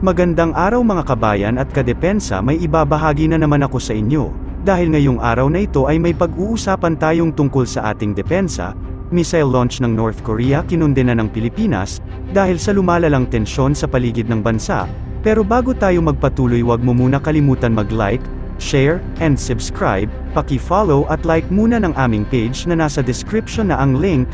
Magandang araw mga kabayan at kadepensa, may ibabahagi na naman ako sa inyo. Dahil ngayong araw na ito ay may pag-uusapan tayong tungkol sa ating depensa. Missile launch ng North Korea kinundena ng Pilipinas, dahil sa lumalalang tensyon sa paligid ng bansa. Pero bago tayo magpatuloy, wag mo muna kalimutan mag-like, share, and subscribe. Paki-follow at like muna ng aming page na nasa description na ang link.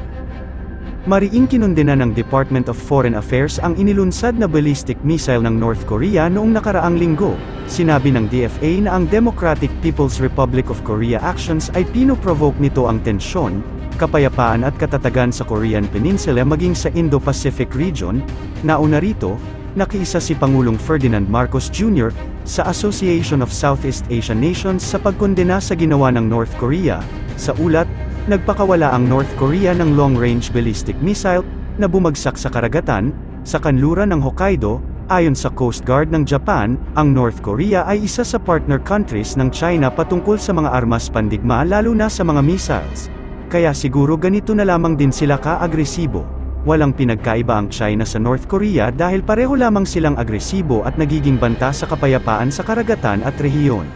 Mariing kinundena ng Department of Foreign Affairs ang inilunsad na ballistic missile ng North Korea noong nakaraang linggo. Sinabi ng DFA na ang Democratic People's Republic of Korea actions ay pinoprovoke nito ang tensyon, kapayapaan at katatagan sa Korean Peninsula maging sa Indo-Pacific region. Nauna rito, nakiisa si Pangulong Ferdinand Marcos Jr. sa Association of Southeast Asian Nations sa pagkondena sa ginawa ng North Korea. Sa ulat, nagpakawala ang North Korea ng long-range ballistic missile na bumagsak sa karagatan sa kanluran ng Hokkaido. Ayon sa Coast Guard ng Japan, ang North Korea ay isa sa partner countries ng China patungkol sa mga armas pandigma, lalo na sa mga missiles. Kaya siguro ganito na lamang din sila ka-agresibo. Walang pinagkaiba ang China sa North Korea dahil pareho lamang silang agresibo at nagiging banta sa kapayapaan sa karagatan at rehiyon.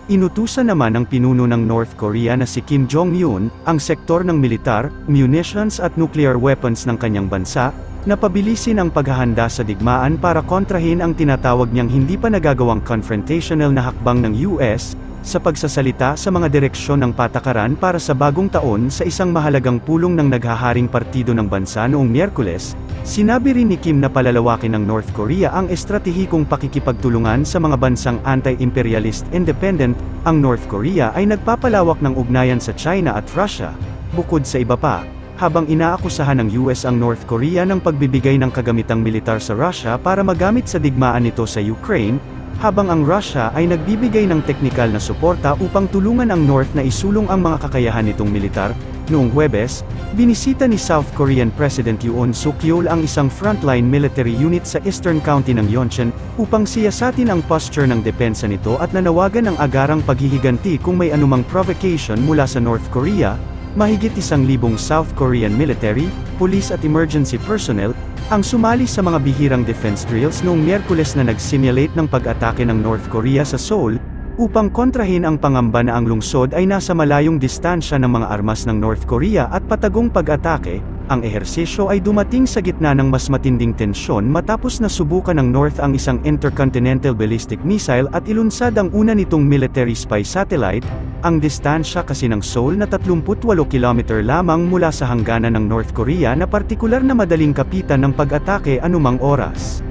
Inutusan naman ng pinuno ng North Korea na si Kim Jong-un, ang sektor ng militar, munitions at nuclear weapons ng kanyang bansa, na pabilisin ang paghahanda sa digmaan para kontrahin ang tinatawag niyang hindi pa nagagawang confrontational na hakbang ng US, sa pagsasalita sa mga direksyon ng patakaran para sa bagong taon sa isang mahalagang pulong ng naghaharing partido ng bansa noong Miyerkules. Sinabi rin ni Kim na palalawakin ng North Korea ang estratehikong pakikipagtulungan sa mga bansang anti-imperialist independent. Ang North Korea ay nagpapalawak ng ugnayan sa China at Russia. Bukod sa iba pa, habang inaakusahan ng US ang North Korea ng pagbibigay ng kagamitang militar sa Russia para magamit sa digmaan nito sa Ukraine, habang ang Russia ay nagbibigay ng teknikal na suporta upang tulungan ang North na isulong ang mga kakayahan nitong militar. Noong Huwebes, binisita ni South Korean President Yoon Suk Yeol ang isang frontline military unit sa Eastern County ng Yeoncheon, upang siyasatin ang posture ng depensa nito at nanawagan ng agarang paghihiganti kung may anumang provocation mula sa North Korea. Mahigit 1,000 South Korean military, police at emergency personnel ang sumali sa mga bihirang defense drills noong Miyerkules na nag-simulate ng pag-atake ng North Korea sa Seoul, upang kontrahin ang pangamba na ang lungsod ay nasa malayong distansya ng mga armas ng North Korea at patagong pag-atake. Ang ehersisyo ay dumating sa gitna ng mas matinding tensyon matapos na subukan ng North ang isang intercontinental ballistic missile at ilunsad ang una nitong military spy satellite. Ang distansya kasi ng Seoul na 38 kilometer lamang mula sa hangganan ng North Korea na partikular na madaling kapitan ng pag-atake anumang oras.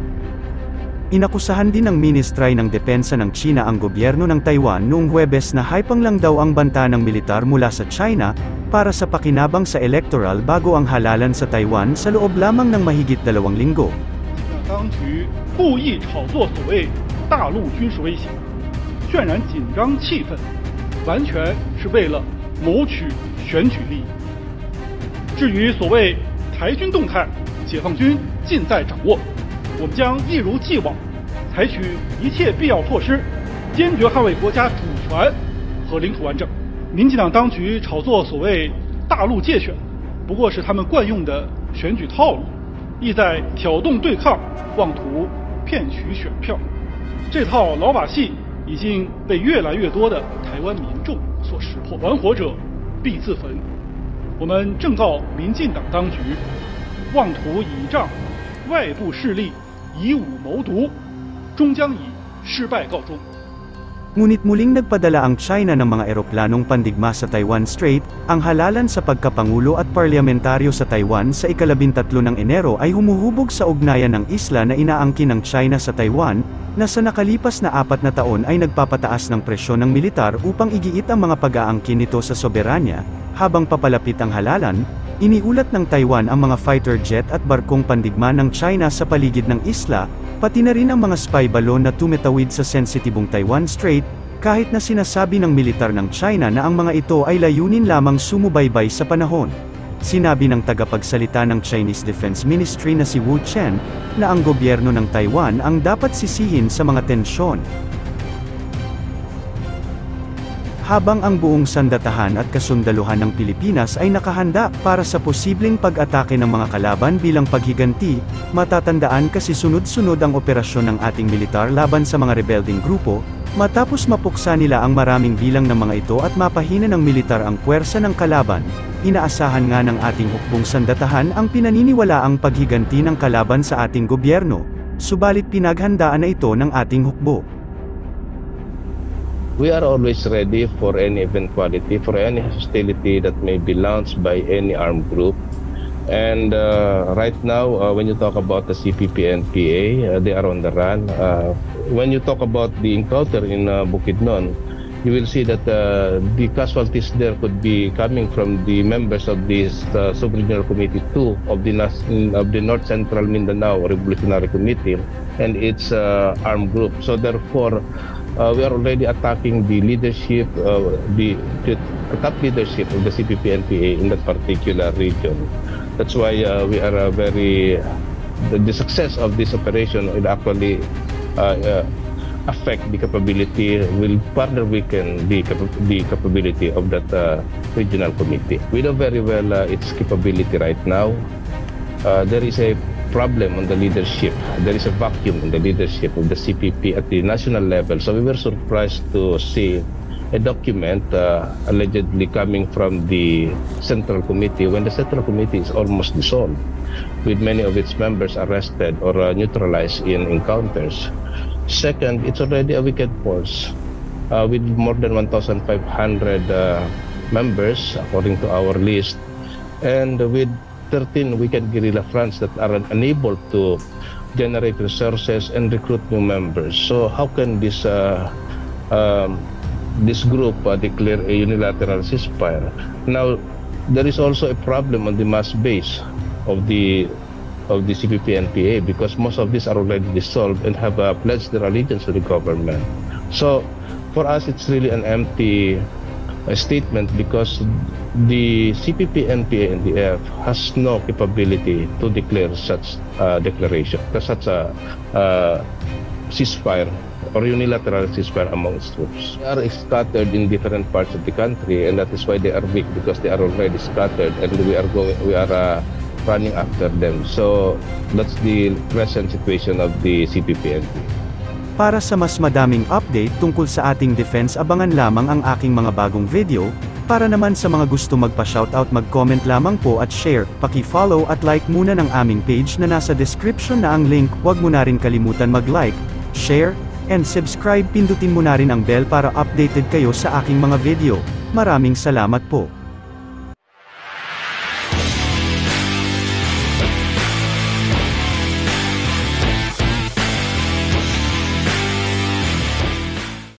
Inakusahan din ng Ministry ng Depensa ng China ang gobyerno ng Taiwan noong Huwebes na hypang lang daw ang banta ng militar mula sa China, para sa pakinabang sa electoral bago ang halalan sa Taiwan sa loob lamang ng mahigit 2 linggo. 当局故意炒作所谓大陆军事威胁，渲染紧张气氛，完全是为了谋取选举利益。至于所谓台军动态，解放军尽在掌握，我们将一如既往，采取一切必要措施，坚决捍卫国家主权和领土完整。民进党当局炒作所谓大陆界选，不过是他们惯用的选举套路，意在挑动对抗，妄图骗取选票。这套老把戏已经被越来越多的台湾民众所识破，玩火者必自焚。我们正告民进党当局，妄图倚仗外部势力以武谋独，终将以失败告终。 Ngunit muling nagpadala ang China ng mga eroplanong pandigma sa Taiwan Strait. Ang halalan sa pagkapangulo at parlamentaryo sa Taiwan sa ika-13 ng Enero ay humuhubog sa ugnayan ng isla na inaangkin ng China sa Taiwan, na sa nakalipas na 4 na taon ay nagpapataas ng presyon ng militar upang igiit ang mga pag-aangkin nito sa soberanya. Habang papalapit ang halalan, iniulat ng Taiwan ang mga fighter jet at barkong pandigma ng China sa paligid ng isla, pati na rin ang mga spy balon na tumitawid sa sensitibong Taiwan Strait, kahit na sinasabi ng militar ng China na ang mga ito ay layunin lamang sumubaybay sa panahon. Sinabi ng tagapagsalita ng Chinese Defense Ministry na si Wu Chen, na ang gobyerno ng Taiwan ang dapat sisihin sa mga tensyon. habang ang buong sandatahan at kasundaluhan ng Pilipinas ay nakahanda para sa posibleng pag-atake ng mga kalaban bilang paghiganti. Matatandaan kasi sunod-sunod ang operasyon ng ating militar laban sa mga rebelding grupo, matapos mapuksa nila ang maraming bilang ng mga ito at mapahina ng militar ang puwersa ng kalaban. Inaasahan nga ng ating hukbong sandatahan ang pinaniniwalaang paghiganti ng kalaban sa ating gobyerno, subalit pinaghandaan na ito ng ating hukbo. We are always ready for any eventuality, for any hostility that may be launched by any armed group. And right now, when you talk about the CPP-NPA, they are on the run. When you talk about the encounter in Bukidnon, you will see that the casualties there could be coming from the members of this Sub-Regional Committee 2 of the North Central Mindanao Revolutionary Committee and its armed group. So therefore, we are already attacking the leadership, the top leadership of the CPP-NPA in that particular region. That's why we are the success of this operation will actually affect the capability, will further weaken the capability of that regional committee. We know very well its capability right now. There is a problem on the leadership. There is a vacuum in the leadership of the CPP at the national level. So we were surprised to see a document allegedly coming from the Central Committee when the Central Committee is almost dissolved, with many of its members arrested or neutralized in encounters. Second, it's already a wicked force with more than 1,500 members according to our list, and with 13 wicked guerrilla fronts that are unable to generate resources and recruit new members. So how can this group declare a unilateral ceasefire? Now, there is also a problem on the mass base of the CPP-NPA, because most of these are already dissolved and have pledged their allegiance to the government. So for us, it's really an empty statement, because the CPP-NPA-NDF has no capability to declare such declaration, such a ceasefire or unilateral ceasefire among its troops. They are scattered in different parts of the country, and that is why they are weak, because they are already scattered, and we are running after them. So that's the present situation of the CPP-NPA. Para sa mas madaming update tungkol sa ating defense, abangan lamang ang aking mga bagong video. Para naman sa mga gusto magpa-shoutout, mag-comment lamang po at share, paki-follow at like muna ng aming page na nasa description na ang link. Huwag mo na rin kalimutan mag-like, share, and subscribe. Pindutin mo na rin ang bell para updated kayo sa aking mga video. Maraming salamat po.